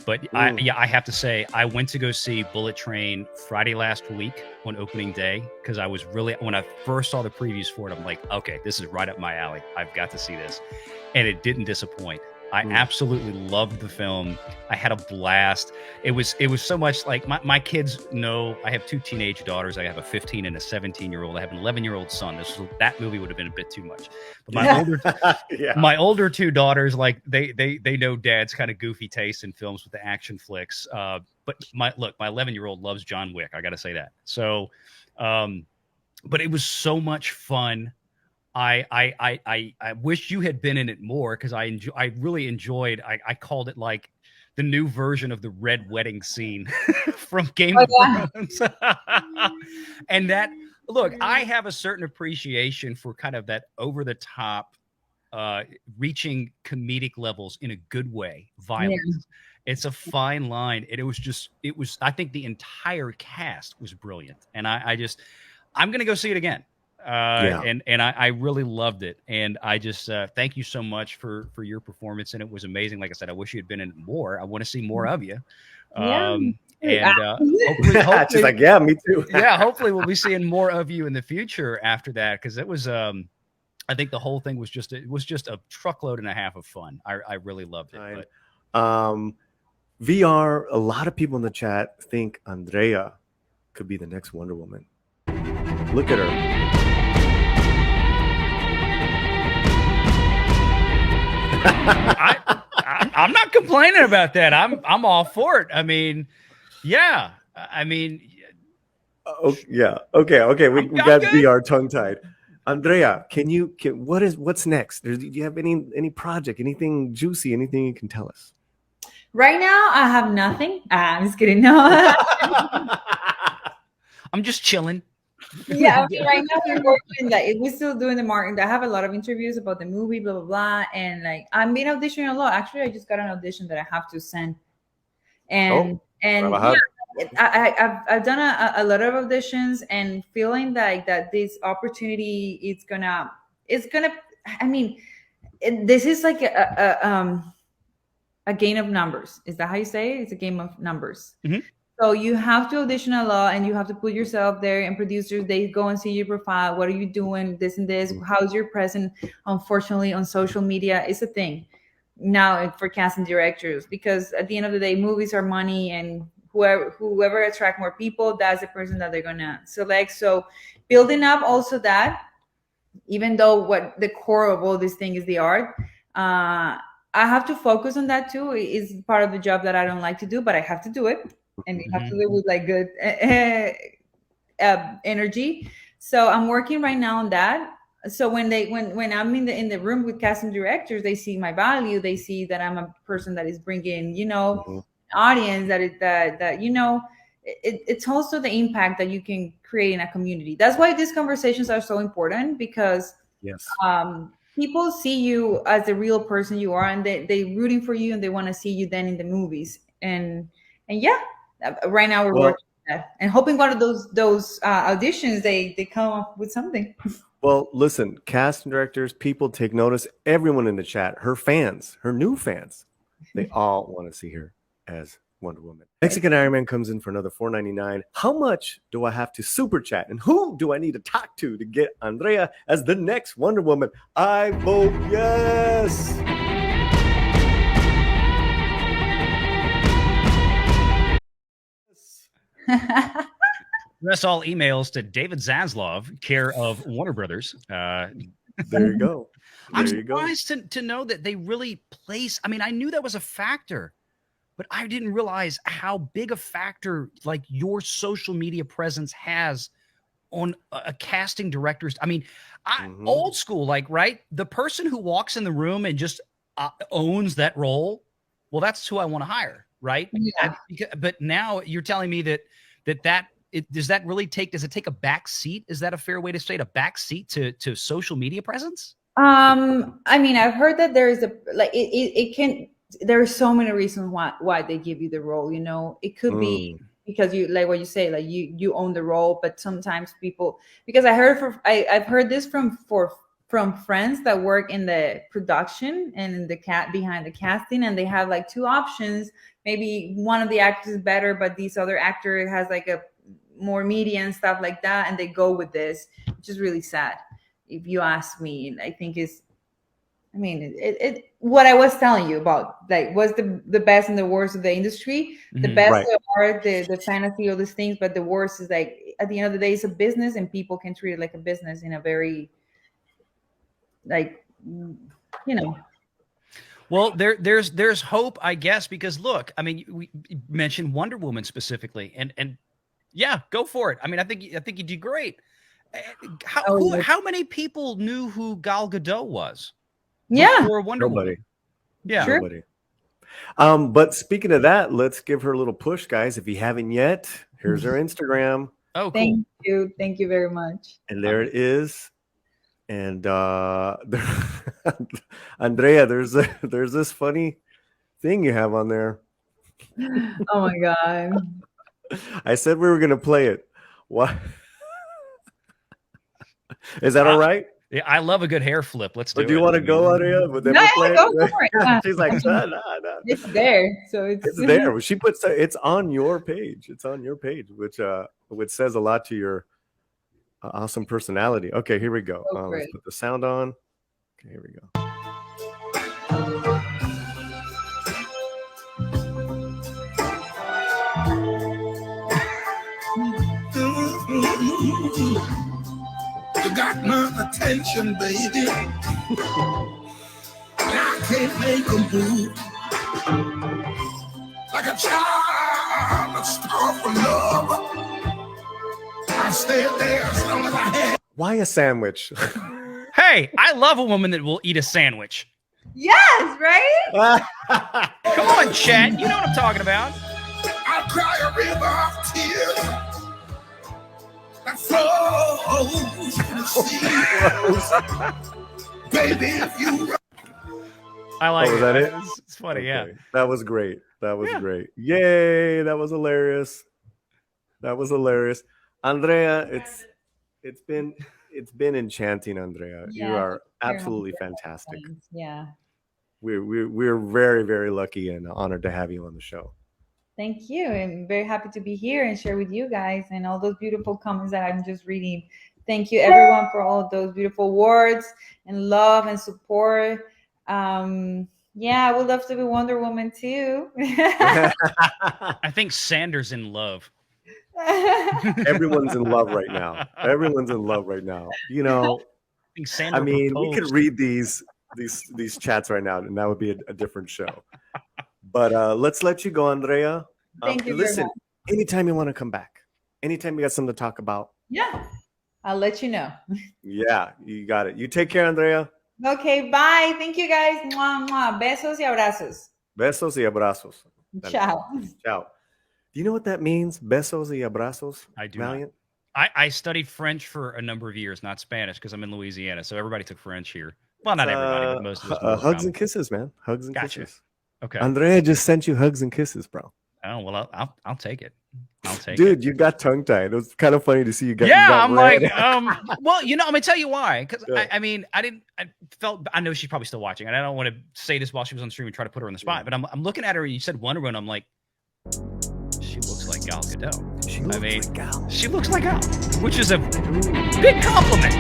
But I have to say, I went to go see Bullettrain Friday last week on opening day because I was really, when I first saw the previews for it, I'm like, okay, this is right up my alley. I've got to see this. And it didn't disappoint. I absolutely loved the film. I had a blast. It was so much like my kids know I have two teenage daughters. I have a 15 and a 17-year-old. I have an 11-year-old son. That movie would have been a bit too much. But my older two daughters, like they know dad's kind of goofy taste in films with the action flicks. But my 11-year-old loves John Wick. I got to say that. So, but it was so much fun. I wish you had been in it more because I really enjoyed. I called it like the new version of the Red Wedding scene from Game of Thrones. And that, look, I have a certain appreciation for kind of that over the top, reaching comedic levels in a good way, violence. Yeah. It's a fine line. And I think the entire cast was brilliant. And I'm going to go see it again. And I really loved it. And I just thank you so much for your performance. And it was amazing. Like I said, I wish you had been in it more. I want to see more of you. Hopefully, she's like, yeah, me too. Hopefully we'll be seeing more of you in the future after that. Cause it was, I think the whole thing was just a truckload and a half of fun. I really loved it. But, VR, a lot of people in the chat think Andrea could be the next Wonder Woman. Look at her. I'm not complaining about that. I'm all for it. I mean, yeah. I mean, okay. We got VR tongue tied. Andrea, what's next? Do you have any project, anything juicy, anything you can tell us? Right now, I have nothing. I'm just kidding. No, I'm just chilling. Yeah, right now we're working, like we're still doing the marketing. I have a lot of interviews about the movie, blah blah blah, and like I'm been auditioning a lot. Actually, I just got an audition that I have to send, and I've done a lot of auditions and feeling that this opportunity is gonna. I mean, this is like a game of numbers. Is that how you say it? It's a game of numbers. Mm-hmm. So you have to audition a lot and you have to put yourself there, and producers, they go and see your profile. What are you doing? This and this. How's your presence? Unfortunately, on social media, it's a thing now for casting directors, because at the end of the day, movies are money, and whoever attract more people, that's the person that they're going to select. So building up also that, even though what the core of all this thing is the art, I have to focus on that too. It's part of the job that I don't like to do, but I have to do it. And you have to live with like good energy. So I'm working right now on that. So when I'm in the room with casting directors, they see my value. They see that I'm a person that is bringing, audience. It's also the impact that you can create in a community. That's why these conversations are so important, because people see you as the real person you are, and they rooting for you, and they want to see you then in the movies. And right now we're working on that and hoping one of those auditions they come up with something. Well, listen, cast and directors, people take notice. Everyone in the chat, her new fans, they all want to see her as Wonder Woman. Mexican Iron Man comes in for another $4.99. How much do I have to super chat, and who do I need to talk to get Andrea as the next Wonder Woman? I vote yes. Address all emails to David Zaslav, care of Warner Brothers. There you go. I'm surprised to know that they really place. I mean, I knew that was a factor, but I didn't realize how big a factor like your social media presence has on a casting directors. I mean, old school, like, right? The person who walks in the room and just owns that role. Well, that's who I want to hire. Right. Yeah. But now you're telling me that does it take a back seat? Is that a fair way to say it? A back seat to social media presence? I mean, I've heard that there is there are so many reasons why they give you the role. It could be because you, like what you say, like you own the role, but sometimes people, because I've heard this for from friends that work in the production and in the behind the casting, and they have like two options. Maybe one of the actors is better, but this other actor has like a more media and stuff like that, and they go with this, which is really sad. If you ask me, I think it what I was telling you about, like, what's the best and the worst of the industry. The best are the fantasy, all these things, but the worst is like at the end of the day, it's a business, and people can treat it like a business in a very, like, you know. Well, there's hope, I guess, because look, I mean, we mentioned Wonder Woman specifically, and yeah, go for it. I mean, I think you did great. How many people knew who Gal Gadot was? Yeah, Wonder Woman. Yeah, sure. Nobody. But speaking of that, let's give her a little push, guys. If you haven't yet, here's her Instagram. Oh, cool. Thank you very much. And there it is. And Andrea, there's this funny thing you have on there. Oh my God. I said we were gonna play it. What? Is that all right? Yeah, I love a good hair flip. Let's do it. Do you want to go, Andrea? No, go for it. She's like, no. It's there, so it's there. She puts it's on your page. It's on your page, which says a lot to your awesome personality. Okay, here we go. Let's put the sound on. Okay, here we go. You got my attention, baby. I can't make a move. Like a child, a star for love. I stayed there as long as I had. Why a sandwich? Hey, I love a woman that will eat a sandwich. Yes, right? Come on, Chet. You know what I'm talking about. I'll cry a river of tears that flows to the sea. Baby, if you... I like it. Was that it? It's funny, yeah. That was great. That was great. Yay! That was hilarious. That was hilarious. Andrea, it's been enchanting, Andrea. Yeah, you are absolutely fantastic. Yeah. We're very, very lucky and honored to have you on the show. Thank you. I'm very happy to be here and share with you guys and all those beautiful comments that I'm just reading. Thank you, everyone, for all of those beautiful words and love and support. Yeah, I would love to be Wonder Woman too. I think Sanders in love. Everyone's in love right now. Everyone's in love right now. You know, I mean, we could read these chats right now, and that would be a different show. But let's let you go, Andrea. Thank you. Listen, anytime you want to come back, anytime you got something to talk about. Yeah, I'll let you know. Yeah, you got it. You take care, Andrea. Okay, bye. Thank you, guys. Mwah, mwah. Besos y abrazos. Besos y abrazos. Ciao. Ciao. Do you know what that means? Besos y abrazos? I do. Valiant? I studied French for a number of years, not Spanish, because I'm in Louisiana. So everybody took French here. Well, not everybody, but most of us. Hugs and kisses, man. Hugs and kisses. Okay. Andrea just sent you hugs and kisses, bro. Oh, well, I'll take it. I'll take it. Dude, you got tongue tied. It was kind of funny to see you get. Yeah, I'm red. Like, well, you know, I'm gonna tell you why. Because I mean, I know she's probably still watching, and I don't want to say this while she was on stream and try to put her on the spot. But I'm looking at her, and you said Wonder Woman. I'm like, she looks like Gal Gadot. She looks like Gal, which is a big compliment.